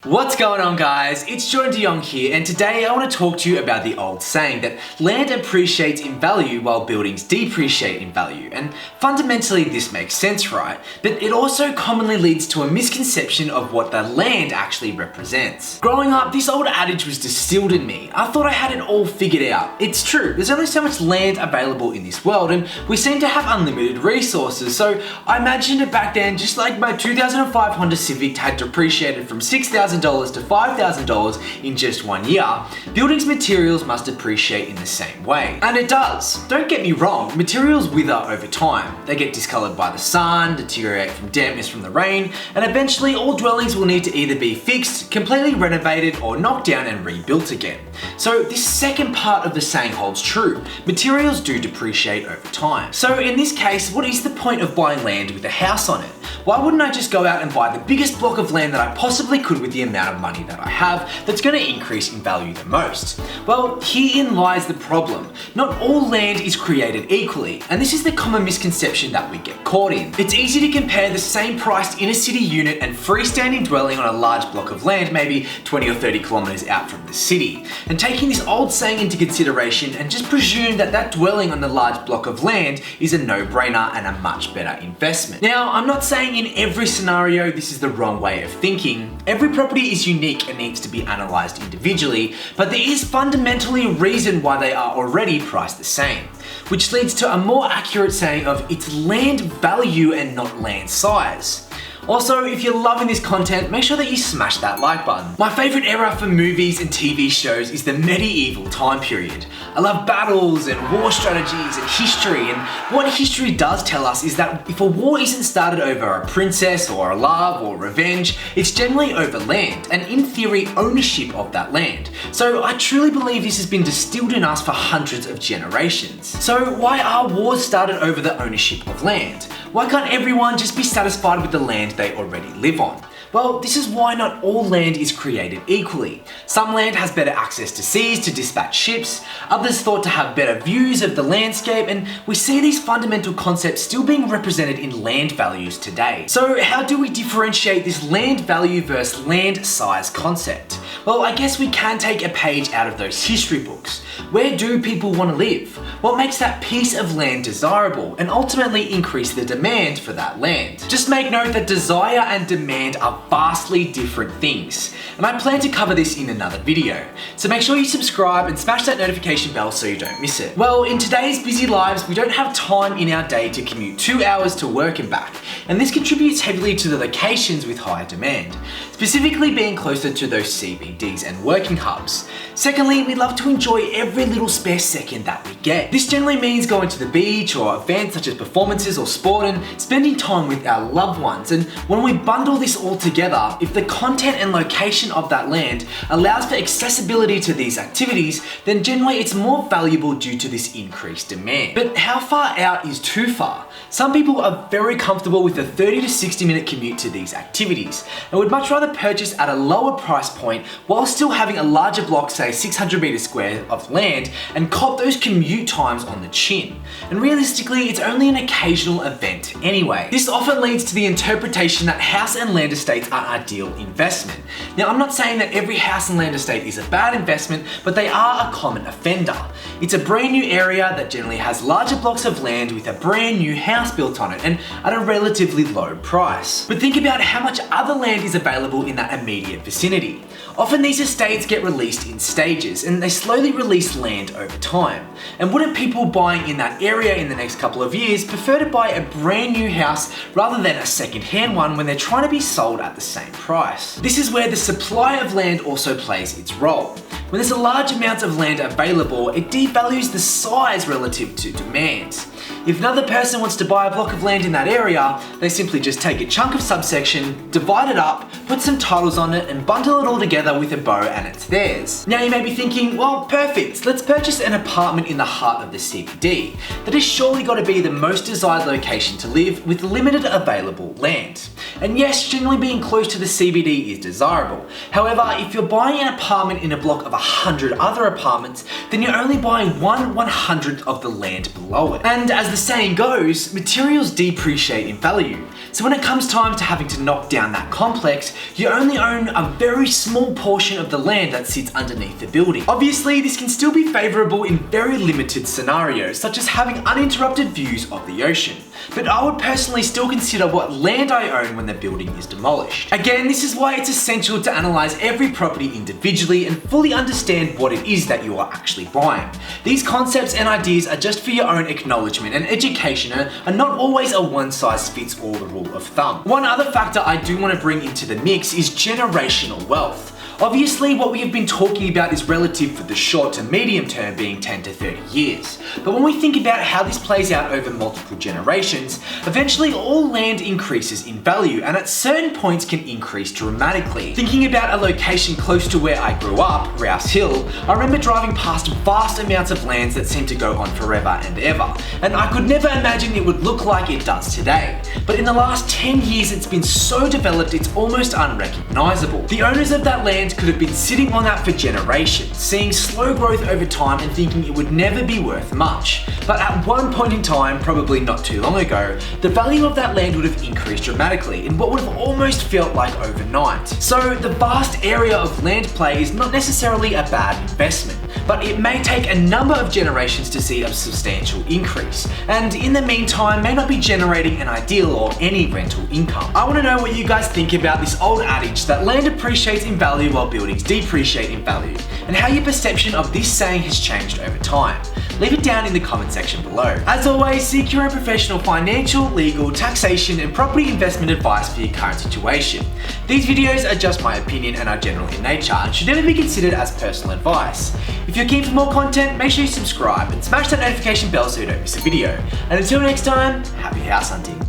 What's going on, guys? It's Jordan de Jong here, and today I want to talk to you about the old saying that land appreciates in value while buildings depreciate in value. And fundamentally this makes sense, right? But it also commonly leads to a misconception of what the land actually represents. Growing up, this old adage was distilled in me. I thought I had it all figured out. It's true, there's only so much land available in this world, and we seem to have unlimited resources. So I imagined it back then just like my 2005 Honda Civic had depreciated from $6,000 to $5,000 in just 1 year. Buildings materials must depreciate in the same way. And it does. Don't get me wrong, materials wither over time. They get discolored by the sun, deteriorate from dampness from the rain, and eventually all dwellings will need to either be fixed, completely renovated, or knocked down and rebuilt again. So this second part of the saying holds true. Materials do depreciate over time. So in this case, what is the point of buying land with a house on it? Why wouldn't I just go out and buy the biggest block of land that I possibly could with the amount of money that I have that's going to increase in value the most? Well, herein lies the problem. Not all land is created equally, and this is the common misconception that we get caught in. It's easy to compare the same priced inner city unit and freestanding dwelling on a large block of land, maybe 20 or 30 kilometers out from the city, and taking this old saying into consideration and just presume that that dwelling on the large block of land is a no-brainer and a much better investment. Now, I'm not saying in every scenario this is the wrong way of thinking. Every property is unique and needs to be analysed individually, but there is fundamentally a reason why they are already priced the same, which leads to a more accurate saying of it's land value and not land size. Also, if you're loving this content, make sure that you smash that like button. My favourite era for movies and TV shows is the medieval time period. I love battles and war strategies and history, and what history does tell us is that if a war isn't started over a princess or a love or revenge, it's generally over land, and in theory, ownership of that land. So I truly believe this has been distilled in us for hundreds of generations. So why are wars started over the ownership of land? Why can't everyone just be satisfied with the land they already live on? Well, this is why not all land is created equally. Some land has better access to seas to dispatch ships, others thought to have better views of the landscape, and we see these fundamental concepts still being represented in land values today. So how do we differentiate this land value versus land size concept? Well, I guess we can take a page out of those history books. Where do people want to live? What makes that piece of land desirable and ultimately increase the demand for that land? Just make note that desire and demand are vastly different things, and I plan to cover this in another video. So make sure you subscribe and smash that notification bell so you don't miss it. Well, in today's busy lives, we don't have time in our day to commute 2 hours to work and back, and this contributes heavily to the locations with higher demand, specifically being closer to those CBDs and working hubs. Secondly, we love to enjoy every little spare second that we get. This generally means going to the beach or events such as performances or sport and spending time with our loved ones. And when we bundle this all together, if the content and location of that land allows for accessibility to these activities, then generally it's more valuable due to this increased demand. But how far out is too far? Some people are very comfortable with a 30 to 60 minute commute to these activities and would much rather purchase at a lower price point while still having a larger block, say 600 meters square of land, and cop those commute times on the chin. And realistically, it's only an occasional event anyway. This often leads to the interpretation that house and land estates are ideal investment. Now, I'm not saying that every house and land estate is a bad investment, but they are a common offender. It's a brand new area that generally has larger blocks of land with a brand new house built on it and at a relatively low price. But think about how much other land is available in that immediate vicinity. Often these estates get released in stages and they slowly release land over time. And wouldn't people buying in that area in the next couple of years prefer to buy a brand new house rather than a second-hand one when they're trying to be sold at the same price? This is where the supply of land also plays its role. When there's a large amount of land available, it devalues the size relative to demand. If another person wants to buy a block of land in that area, they simply just take a chunk of subsection, divide it up, put some titles on it, and bundle it all together with a bow and it's theirs. Now you may be thinking, well, perfect, let's purchase an apartment in the heart of the CBD. That has surely got to be the most desired location to live with limited available land. And yes, generally being close to the CBD is desirable. However, if you're buying an apartment in a block of 100 other apartments, then you're only buying 1/100th of the land below it. And as as the saying goes, materials depreciate in value. So when it comes time to having to knock down that complex, you only own a very small portion of the land that sits underneath the building. Obviously, this can still be favourable in very limited scenarios, such as having uninterrupted views of the ocean. But I would personally still consider what land I own when the building is demolished. Again, this is why it's essential to analyse every property individually and fully understand what it is that you are actually buying. These concepts and ideas are just for your own acknowledgement and education and are not always a one-size-fits-all rule of thumb. One other factor I do want to bring into the mix is generational wealth. Obviously, what we have been talking about is relative for the short to medium term being 10 to 30 years. But when we think about how this plays out over multiple generations, eventually all land increases in value and at certain points can increase dramatically. Thinking about a location close to where I grew up, Rouse Hill, I remember driving past vast amounts of lands that seemed to go on forever and ever. And I could never imagine it would look like it does today. But in the last 10 years, it's been so developed it's almost unrecognizable. The owners of that land could have been sitting on that for generations, seeing slow growth over time and thinking it would never be worth much. But at one point in time, probably not too long ago, the value of that land would have increased dramatically in what would have almost felt like overnight. So the vast area of land play is not necessarily a bad investment, but it may take a number of generations to see a substantial increase, and in the meantime may not be generating an ideal or any rental income. I want to know what you guys think about this old adage that land appreciates in value while buildings depreciate in value, and how your perception of this saying has changed over time. Leave it down in the comment section below. As always, seek your own professional financial, legal, taxation, and property investment advice for your current situation. These videos are just my opinion and are general in nature and should never be considered as personal advice. If you're keen for more content, make sure you subscribe and smash that notification bell so you don't miss a video. And until next time, happy house hunting.